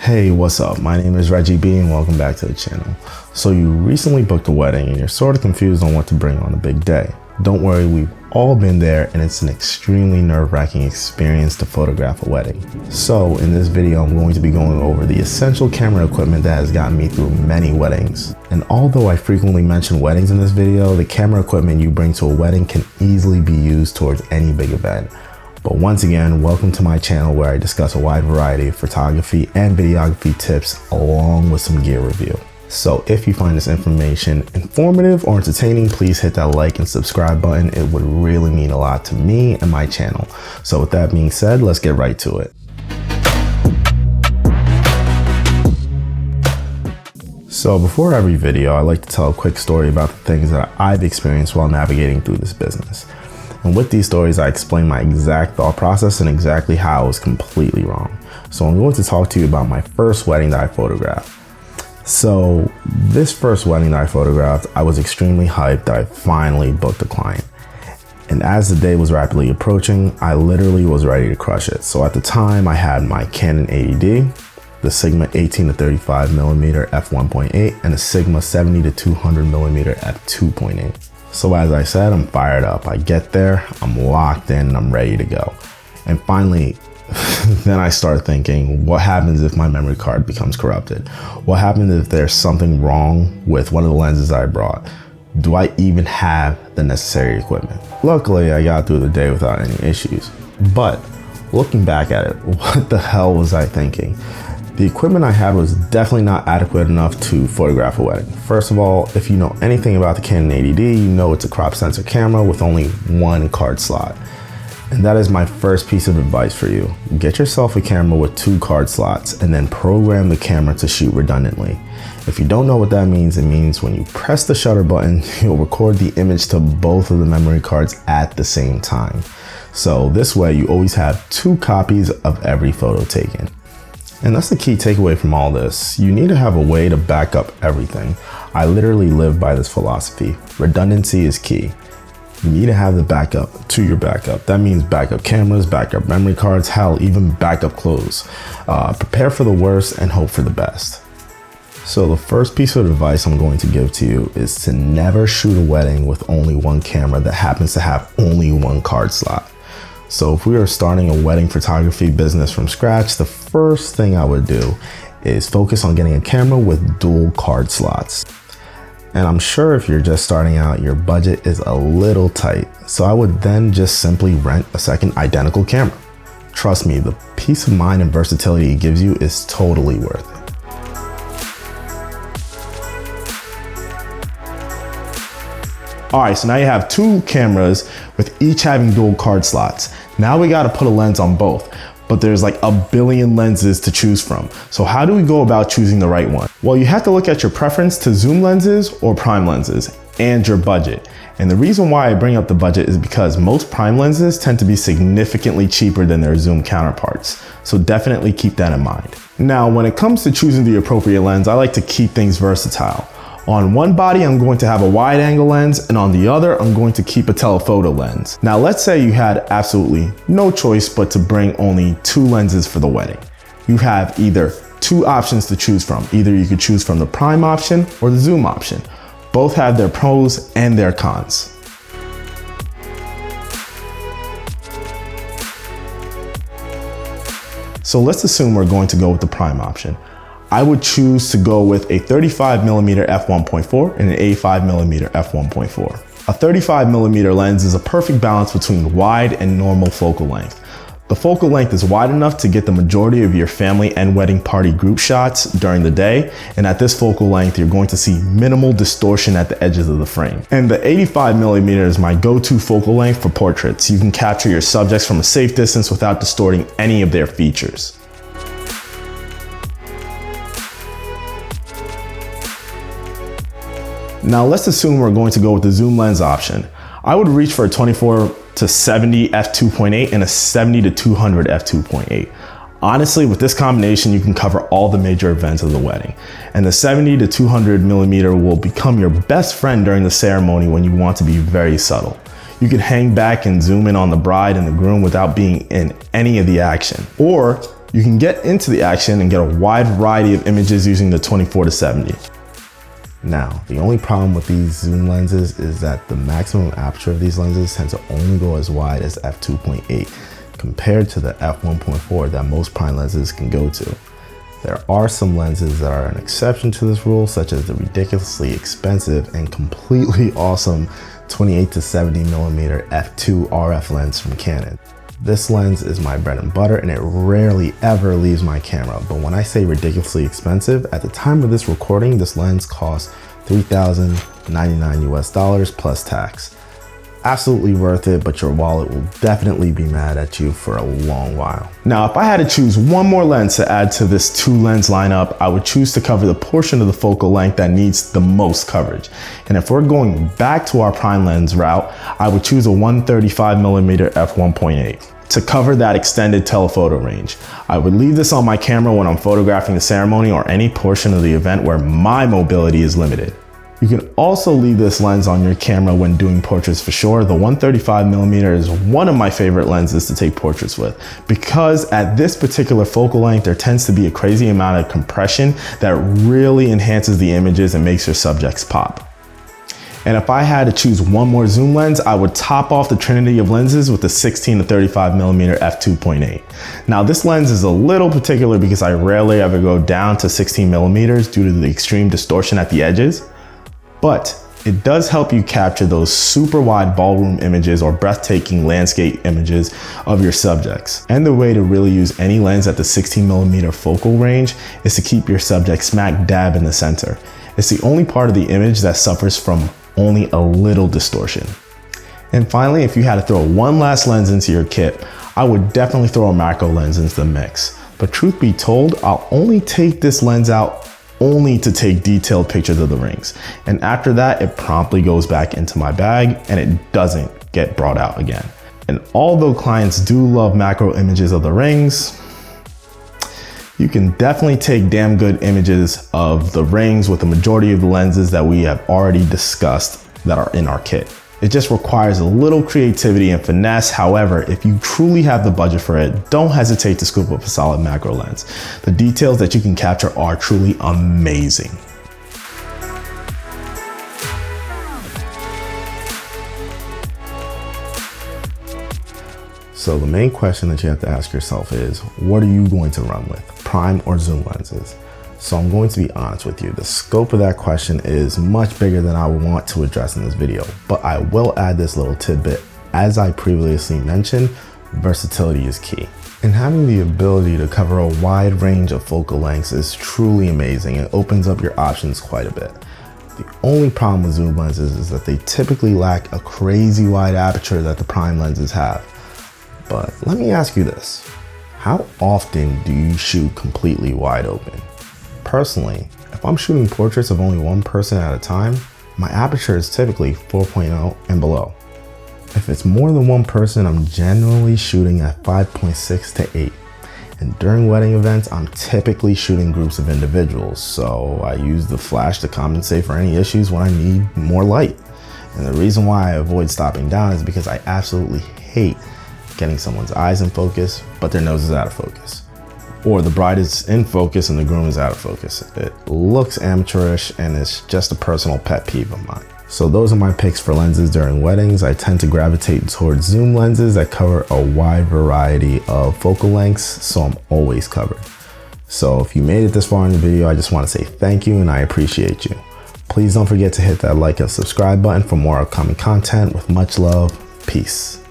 Hey, what's up? My name is Reggie B and welcome back to the channel. So you recently booked a wedding and you're sort of confused on what to bring on a big day. Don't worry, we've all been there and it's an extremely nerve-wracking experience to photograph a wedding. So in this video, I'm going to be going over the essential camera equipment that has gotten me through many weddings. And although I frequently mention weddings in this video, the camera equipment you bring to a wedding can easily be used towards any big event. But once again, welcome to my channel where I discuss a wide variety of photography and videography tips along with some gear review. So if you find this information informative or entertaining, please hit that like and subscribe button. It would really mean a lot to me and my channel. So with that being said, let's get right to it. So before every video, I like to tell a quick story about the things that I've experienced while navigating through this business. And with these stories, I explain my exact thought process and exactly how I was completely wrong. So I'm going to talk to you about my first wedding that I photographed. So this first wedding that I photographed, I was extremely hyped that I finally booked a client. And as the day was rapidly approaching, I literally was ready to crush it. So at the time I had my Canon 80D, the Sigma 18 to 35mm f1.8, and a Sigma 70 to 200mm f2.8. So as I said, I'm fired up. I get there, I'm locked in, and I'm ready to go. And finally, then I start thinking, what happens if my memory card becomes corrupted? What happens if there's something wrong with one of the lenses I brought? Do I even have the necessary equipment? Luckily, I got through the day without any issues. But looking back at it, what the hell was I thinking? The equipment I had was definitely not adequate enough to photograph a wedding. First of all, if you know anything about the Canon 80D, you know it's a crop sensor camera with only one card slot. And that is my first piece of advice for you. Get yourself a camera with 2 card slots and then program the camera to shoot redundantly. If you don't know what that means, it means when you press the shutter button, you'll record the image to both of the memory cards at the same time. So this way you always have 2 copies of every photo taken. And that's the key takeaway from all this. You need to have a way to back up everything. I literally live by this philosophy. Redundancy is key. You need to have the backup to your backup. That means backup cameras, backup memory cards, hell, even backup clothes. Prepare for the worst and hope for the best. So the first piece of advice I'm going to give to you is to never shoot a wedding with only one camera that happens to have only one card slot. So if we are starting a wedding photography business from scratch, the first thing I would do is focus on getting a camera with dual card slots. And I'm sure if you're just starting out, your budget is a little tight. So I would then just simply rent a second identical camera. Trust me, the peace of mind and versatility it gives you is totally worth it. All right, so now you have 2 cameras with each having dual card slots. Now we gotta put a lens on both, but there's like a billion lenses to choose from. So how do we go about choosing the right one? Well, you have to look at your preference to zoom lenses or prime lenses and your budget. And the reason why I bring up the budget is because most prime lenses tend to be significantly cheaper than their zoom counterparts. So definitely keep that in mind. Now, when it comes to choosing the appropriate lens, I like to keep things versatile. On one body, I'm going to have a wide angle lens, and on the other, I'm going to keep a telephoto lens. Now, let's say you had absolutely no choice but to bring only 2 lenses for the wedding. You have either 2 options to choose from. Either you could choose from the prime option or the zoom option. Both have their pros and their cons. So let's assume we're going to go with the prime option. I would choose to go with a 35mm f1.4 and an 85mm f1.4. A 35mm lens is a perfect balance between wide and normal focal length. The focal length is wide enough to get the majority of your family and wedding party group shots during the day, and at this focal length, you're going to see minimal distortion at the edges of the frame. And the 85mm is my go-to focal length for portraits. You can capture your subjects from a safe distance without distorting any of their features. Now let's assume we're going to go with the zoom lens option. I would reach for a 24 to 70 f2.8 and a 70 to 200 f2.8. Honestly, with this combination, you can cover all the major events of the wedding. And the 70 to 200mm will become your best friend during the ceremony when you want to be very subtle. You can hang back and zoom in on the bride and the groom without being in any of the action. Or You can get into the action and get a wide variety of images using the 24-70. Now, the only problem with these zoom lenses is that the maximum aperture of these lenses tends to only go as wide as f2.8 compared to the f1.4 that most prime lenses can go to. There are some lenses that are an exception to this rule, such as the ridiculously expensive and completely awesome 28-70mm f2 RF lens from Canon. This lens is my bread and butter and it rarely ever leaves my camera, but when I say ridiculously expensive, at the time of this recording, this lens costs $3,099 US plus tax. Absolutely worth it, but your wallet will definitely be mad at you for a long while. Now, if I had to choose one more lens to add to this 2-lens lineup, I would choose to cover the portion of the focal length that needs the most coverage. And if we're going back to our prime lens route, I would choose a 135mm f1.8 to cover that extended telephoto range. I would leave this on my camera when I'm photographing the ceremony or any portion of the event where my mobility is limited. You can also leave this lens on your camera when doing portraits for sure. The 135mm is one of my favorite lenses to take portraits with because at this particular focal length, there tends to be a crazy amount of compression that really enhances the images and makes your subjects pop. And if I had to choose one more zoom lens, I would top off the trinity of lenses with the 16-35mm f2.8. Now this lens is a little particular because I rarely ever go down to 16mm due to the extreme distortion at the edges. But it does help you capture those super wide ballroom images or breathtaking landscape images of your subjects. And the way to really use any lens at the 16mm focal range is to keep your subject smack dab in the center. It's the only part of the image that suffers from only a little distortion. And finally, if you had to throw one last lens into your kit, I would definitely throw a macro lens into the mix. But truth be told, I'll only take this lens out only to take detailed pictures of the rings. And after that, it promptly goes back into my bag and it doesn't get brought out again. And although clients do love macro images of the rings, you can definitely take damn good images of the rings with the majority of the lenses that we have already discussed that are in our kit. It just requires a little creativity and finesse. However, if you truly have the budget for it, don't hesitate to scoop up a solid macro lens. The details that you can capture are truly amazing. So the main question that you have to ask yourself is, what are you going to run with, prime or zoom lenses? So I'm going to be honest with you, the scope of that question is much bigger than I want to address in this video, but I will add this little tidbit. As I previously mentioned, versatility is key. And having the ability to cover a wide range of focal lengths is truly amazing and opens up your options quite a bit. The only problem with zoom lenses is that they typically lack a crazy wide aperture that the prime lenses have. But let me ask you this, how often do you shoot completely wide open? Personally, if I'm shooting portraits of only one person at a time, my aperture is typically 4.0 and below. If it's more than one person, I'm generally shooting at 5.6 to 8. And during wedding events, I'm typically shooting groups of individuals, so I use the flash to compensate for any issues when I need more light. And the reason why I avoid stopping down is because I absolutely hate getting someone's eyes in focus, but their nose is out of focus. Or the bride is in focus and the groom is out of focus. It looks amateurish and it's just a personal pet peeve of mine. So those are my picks for lenses during weddings. I tend to gravitate towards zoom lenses that cover a wide variety of focal lengths, so I'm always covered. So if you made it this far in the video, I just want to say thank you and I appreciate you. Please don't forget to hit that like and subscribe button for more upcoming content. With much love, peace.